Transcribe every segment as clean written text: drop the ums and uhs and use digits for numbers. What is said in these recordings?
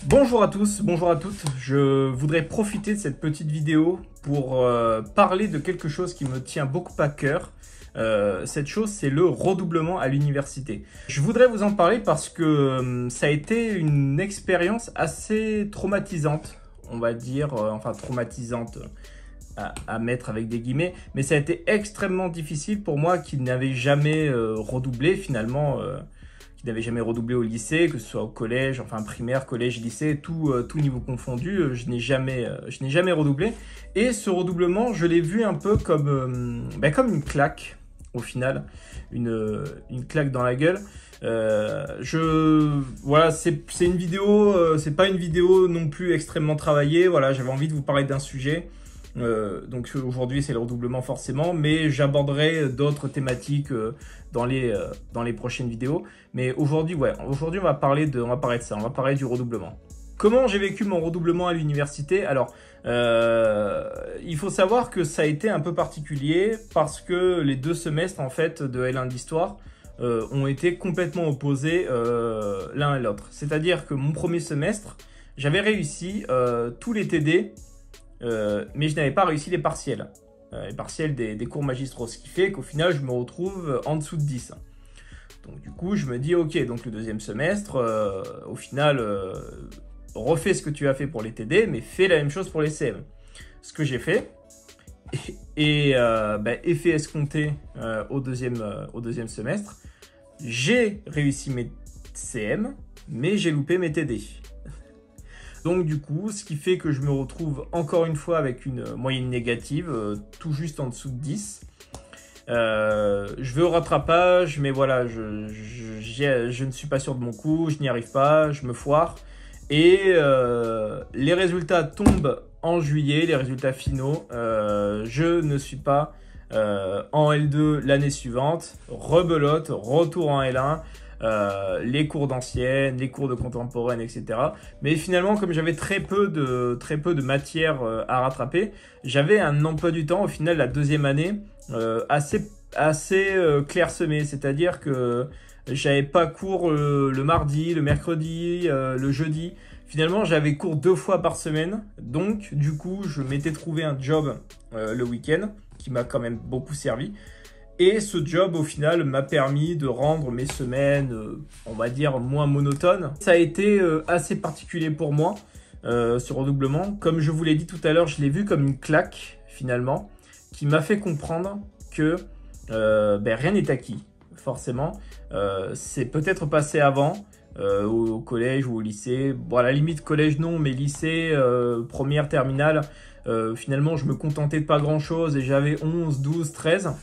Bonjour à tous, bonjour à toutes. Je voudrais profiter de cette petite vidéo pour parler de quelque chose qui me tient beaucoup à cœur. Cette chose, c'est le redoublement à l'université. Je voudrais vous en parler parce que ça a été une expérience assez traumatisante, on va dire, enfin traumatisante à mettre avec des guillemets, mais ça a été extrêmement difficile pour moi qui n'avais jamais redoublé finalement. Qui n'avait jamais redoublé au lycée, que ce soit au collège, enfin primaire, collège, lycée, tout niveau confondu, je n'ai jamais redoublé. Et ce redoublement, je l'ai vu un peu comme une claque, au final, une claque dans la gueule. Voilà, c'est une vidéo, c'est pas une vidéo non plus extrêmement travaillée. Voilà, j'avais envie de vous parler d'un sujet. Donc aujourd'hui c'est le redoublement forcément, mais j'aborderai d'autres thématiques dans les prochaines vidéos. Mais aujourd'hui, aujourd'hui on va parler de ça, on va parler du redoublement. Comment j'ai vécu mon redoublement à l'université? Alors, il faut savoir que ça a été un peu particulier parce que les 2 semestres en fait de L1 d'histoire ont été complètement opposés l'un à l'autre. C'est-à-dire que mon premier semestre, j'avais réussi tous les TD. Mais je n'avais pas réussi les partiels des cours magistraux, ce qui fait qu'au final, je me retrouve en dessous de 10. Donc du coup, je me dis, ok, donc le 2e semestre, au final, refais ce que tu as fait pour les TD, mais fais la même chose pour les CM. Ce que j'ai fait, et effet escompté au deuxième semestre, j'ai réussi mes CM, mais j'ai loupé mes TD. Donc du coup, ce qui fait que je me retrouve encore une fois avec une moyenne négative, tout juste en dessous de 10. Je vais au rattrapage, mais voilà, je ne suis pas sûr de mon coup, je n'y arrive pas, je me foire. Et les résultats tombent en juillet, les résultats finaux. Je ne suis pas en L2 l'année suivante, rebelote, retour en L1. Les cours d'ancienne, les cours de contemporaine, etc. Mais finalement, comme j'avais très peu de matière à rattraper, j'avais un emploi du temps au final la 2e année assez clairsemé. C'est-à-dire que j'avais pas cours le mardi, le mercredi, le jeudi. Finalement, j'avais cours 2 fois par semaine. Donc, du coup, je m'étais trouvé un job le week-end qui m'a quand même beaucoup servi. Et ce job, au final, m'a permis de rendre mes semaines, on va dire, moins monotones. Ça a été assez particulier pour moi, ce redoublement. Comme je vous l'ai dit tout à l'heure, je l'ai vu comme une claque, finalement, qui m'a fait comprendre que rien n'est acquis, forcément. C'est peut-être passé avant, au collège ou au lycée. Bon, à la limite, collège non, mais lycée, première, terminale, finalement, je me contentais de pas grand-chose et j'avais 11, 12, 13.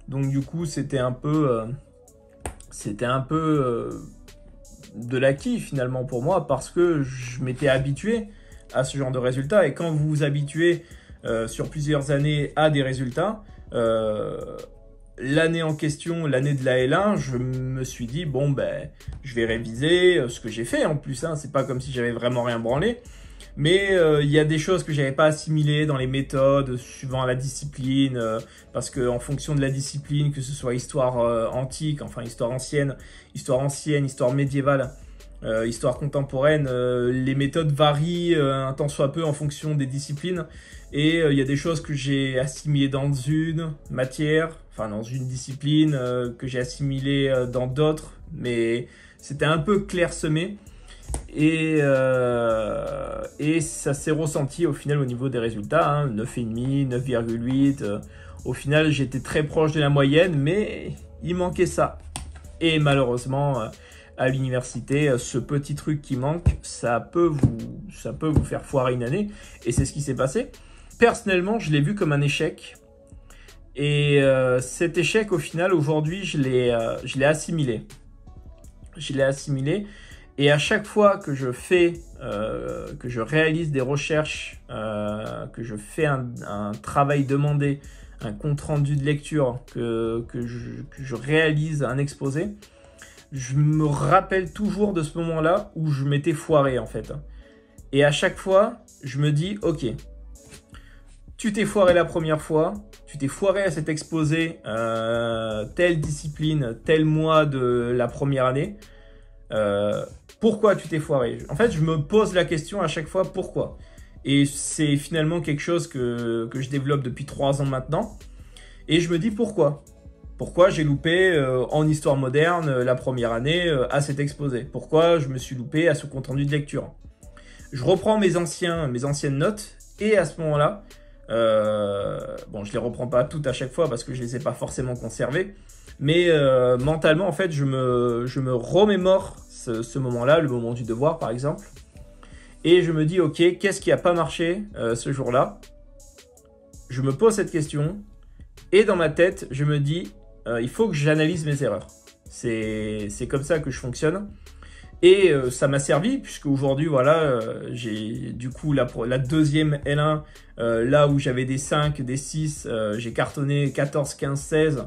Donc du coup, c'était un peu de l'acquis finalement pour moi parce que je m'étais habitué à ce genre de résultats. Et quand vous vous habituez sur plusieurs années à des résultats, l'année en question, l'année de la L1, je me suis dit, bon, je vais réviser ce que j'ai fait en plus. C'est pas comme si j'avais vraiment rien branlé. Mais il y a des choses que j'avais pas assimilées dans les méthodes, suivant la discipline, parce que en fonction de la discipline, que ce soit histoire antique, enfin histoire ancienne, histoire médiévale, histoire contemporaine, les méthodes varient un tant soit peu en fonction des disciplines. Et il y a des choses que j'ai assimilées dans une matière, enfin dans une discipline, que j'ai assimilées dans d'autres, mais c'était un peu clairsemé. Et ça s'est ressenti au final au niveau des résultats, 9,5, 9,8. Au final, j'étais très proche de la moyenne, mais il manquait ça. Et malheureusement, à l'université, ce petit truc qui manque, ça peut vous faire foirer une année. Et c'est ce qui s'est passé. Personnellement, je l'ai vu comme un échec. Et cet échec, au final, aujourd'hui, je l'ai assimilé. Je l'ai assimilé. Et à chaque fois que je réalise des recherches, que je fais un travail demandé, un compte rendu de lecture, que je réalise un exposé, je me rappelle toujours de ce moment-là où je m'étais foiré en fait. Et à chaque fois, je me dis, ok, tu t'es foiré la première fois, tu t'es foiré à cet exposé, telle discipline, tel mois de la première année. Pourquoi tu t'es foiré? En fait, je me pose la question à chaque fois, pourquoi? Et c'est finalement quelque chose que je développe depuis 3 ans maintenant. Et je me dis pourquoi? Pourquoi j'ai loupé en histoire moderne la première année à cet exposé? Pourquoi je me suis loupé à ce compte rendu de lecture? Je reprends mes anciennes notes et à ce moment-là, bon, je les reprends pas toutes à chaque fois parce que je les ai pas forcément conservées, mais mentalement, en fait, je me remémore ce moment-là, le moment du devoir, par exemple, et je me dis, ok, qu'est-ce qui a pas marché ce jour-là? Je me pose cette question, et dans ma tête, je me dis, il faut que j'analyse mes erreurs. C'est comme ça que je fonctionne. Et ça m'a servi, puisque aujourd'hui, voilà, j'ai du coup la deuxième L1, là où j'avais des 5, des 6, j'ai cartonné 14, 15, 16.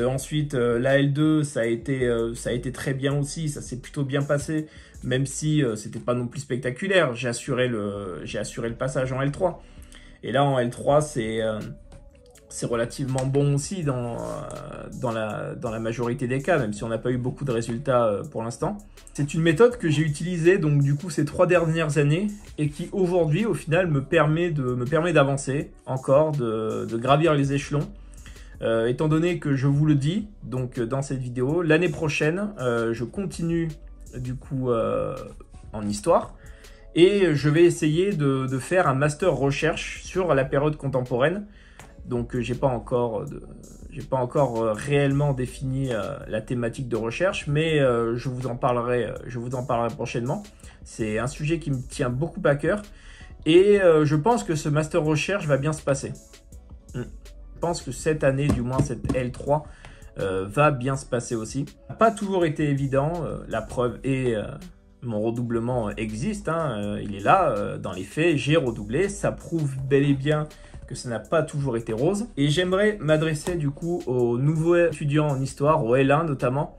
Ensuite, la L2, ça a été très bien aussi, ça s'est plutôt bien passé, même si c'était pas non plus spectaculaire. J'ai assuré le passage en L3. Et là, en L3, c'est relativement bon aussi dans la majorité des cas, même si on n'a pas eu beaucoup de résultats pour l'instant. C'est une méthode que j'ai utilisée donc du coup ces 3 dernières années et qui aujourd'hui au final me permet d'avancer encore, de gravir les échelons. Étant donné que je vous le dis donc dans cette vidéo, l'année prochaine je continue du coup en histoire. Et je vais essayer de faire un master recherche sur la période contemporaine. Donc j'ai pas encore réellement défini la thématique de recherche, mais je vous en parlerai prochainement. C'est un sujet qui me tient beaucoup à cœur et je pense que ce master recherche va bien se passer. Je pense que cette année, du moins cette L3, va bien se passer aussi. Ça n'a pas toujours été évident, la preuve est... mon redoublement existe, hein, il est là, dans les faits, j'ai redoublé, ça prouve bel et bien que ça n'a pas toujours été rose. Et j'aimerais m'adresser du coup aux nouveaux étudiants en histoire, au L1 notamment.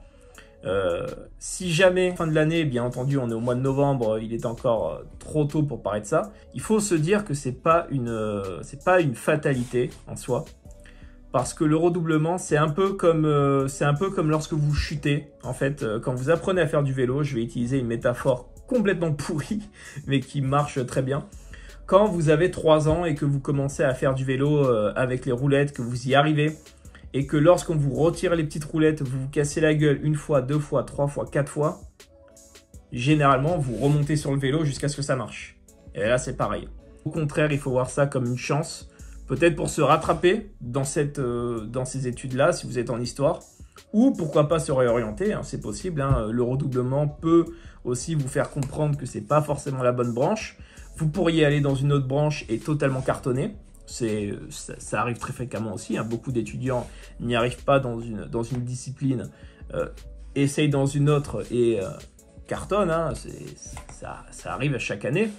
Si jamais, fin de l'année, bien entendu, on est au mois de novembre, il est encore trop tôt pour parler de ça, il faut se dire que c'est pas une fatalité en soi. Parce que le redoublement, c'est un peu comme lorsque vous chutez. En fait, quand vous apprenez à faire du vélo, je vais utiliser une métaphore complètement pourrie, mais qui marche très bien. Quand vous avez 3 ans et que vous commencez à faire du vélo avec les roulettes, que vous y arrivez, et que lorsqu'on vous retire les petites roulettes, vous vous cassez la gueule 1 fois, 2 fois, 3 fois, 4 fois, généralement, vous remontez sur le vélo jusqu'à ce que ça marche. Et là, c'est pareil. Au contraire, il faut voir ça comme une chance. Peut-être pour se rattraper dans ces études-là, si vous êtes en histoire, ou pourquoi pas se réorienter, hein, c'est possible. Hein, le redoublement peut aussi vous faire comprendre que c'est pas forcément la bonne branche. Vous pourriez aller dans une autre branche et totalement cartonner. Ça arrive très fréquemment aussi. Hein. Beaucoup d'étudiants n'y arrivent pas dans une discipline, essayent dans une autre et cartonnent. Hein. Ça arrive à chaque année.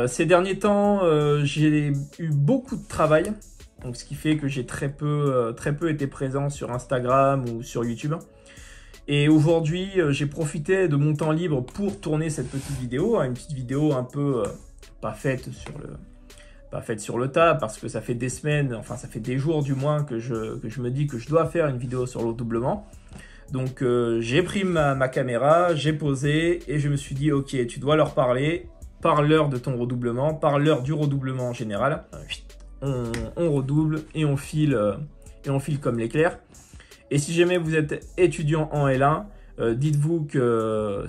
Ces derniers temps, j'ai eu beaucoup de travail. Donc, ce qui fait que j'ai très peu été présent sur Instagram ou sur YouTube. Et aujourd'hui, j'ai profité de mon temps libre pour tourner cette petite vidéo. Une petite vidéo un peu pas faite sur le tas, parce que ça fait des semaines, enfin ça fait des jours du moins que je me dis que je dois faire une vidéo sur le redoublement. Donc j'ai pris ma caméra, j'ai posé et je me suis dit ok, tu dois leur parler, parle-leur de ton redoublement, parle-leur du redoublement en général. On redouble et on file comme l'éclair. Et si jamais vous êtes étudiant en L1, dites-vous que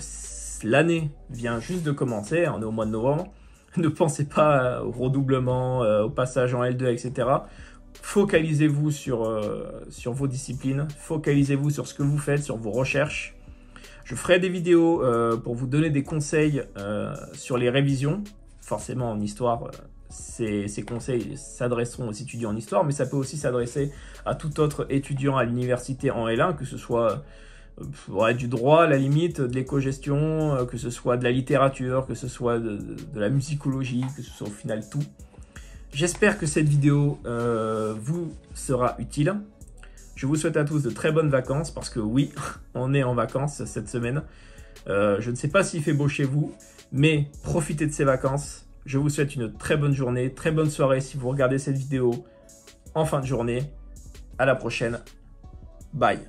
l'année vient juste de commencer, on est au mois de novembre. Ne pensez pas au redoublement, au passage en L2, etc. Focalisez-vous sur vos disciplines, focalisez-vous sur ce que vous faites, sur vos recherches. Je ferai des vidéos pour vous donner des conseils sur les révisions. Forcément, en histoire, ces conseils s'adresseront aux étudiants en histoire, mais ça peut aussi s'adresser à tout autre étudiant à l'université en L1, que ce soit du droit à la limite, de l'éco-gestion, que ce soit de la littérature, que ce soit de la musicologie, que ce soit au final tout. J'espère que cette vidéo vous sera utile. Je vous souhaite à tous de très bonnes vacances parce que oui, on est en vacances cette semaine. Je ne sais pas s'il fait beau chez vous, mais profitez de ces vacances. Je vous souhaite une très bonne journée, très bonne soirée si vous regardez cette vidéo en fin de journée. À la prochaine. Bye.